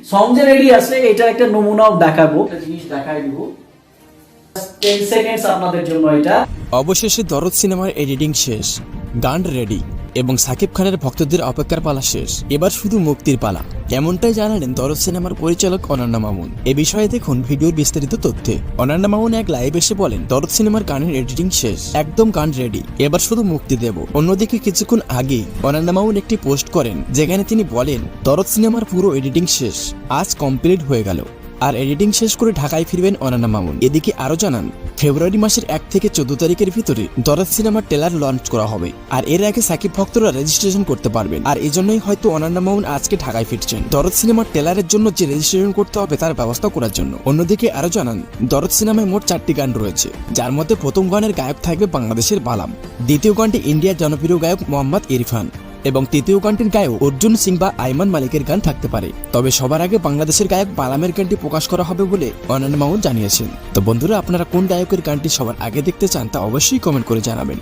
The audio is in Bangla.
সং যে রেডি আছে এটার একটা নমুনাও দেখাবো, একটা জিনিস দেখাই দিব 10 সেকেন্ডস আপনাদের জন্য। এটা অবশেষে দরদ সিনেমার এডিটিং শেষ, গান রেডি এবং সাকিব খানের ভক্তদের অপেক্ষার পালা শেষ, এবার শুধু মুক্তির পালা। এমনটাই জানালেন দরদ সিনেমার পরিচালক অনন্যা মামুন। এ বিষয়ে দেখুন ভিডিওর বিস্তারিত তথ্যে। অনন্যা মামুন এক লাইভ এসে বলেন, দরদ সিনেমার গানের এডিটিং শেষ, একদম গান রেডি, এবার শুধু মুক্তি দেব। অন্যদিকে কিছুক্ষণ আগে অনন্যা মামুন একটি পোস্ট করেন যেখানে তিনি বলেন, দরদ সিনেমার পুরো এডিটিং শেষ, আজ কমপ্লিট হয়ে গেল, আর এডিটিং শেষ করে ঢাকায় ফিরবেন অনন্যা মামুন। এদিকে আরো জানান, ফেব্রুয়ারি মাসের 1 থেকে 14 তারিখের ভিতরে দরদ সিনেমার ট্রেলার লঞ্চ করা হবে, আর এর আগে সাকিব ভক্তরা রেজিস্ট্রেশন করতে পারবেন। আর এজন্যই হয়তো অনন্যা মামুন আজকে ঢাকায় ফিরছেন দরদ সিনেমার ট্রেলারের জন্য যে রেজিস্ট্রেশন করতে হবে তার ব্যবস্থা করার জন্য। অন্যদিকে আরো জানান, দরদ সিনেমায় মোট 4টি গান রয়েছে, যার মধ্যে প্রথম গানের গায়ক থাকবে বাংলাদেশের বালাম, দ্বিতীয় গানটি ইন্ডিয়ার জনপ্রিয় গায়ক মোহাম্মদ ইরফান এবং তৃতীয় গানটির গায়ক অর্জুন সিং বা আইমান মালিকের গান থাকতে পারে। তবে সবার আগে বাংলাদেশের গায়ক বালামের গানটি প্রকাশ করা হবে বলে অনন্যা মামুন জানিয়েছেন। তো বন্ধুরা, আপনারা কোন গায়কের গানটি সবার আগে দেখতে চান তা অবশ্যই কমেন্ট করে জানাবেন।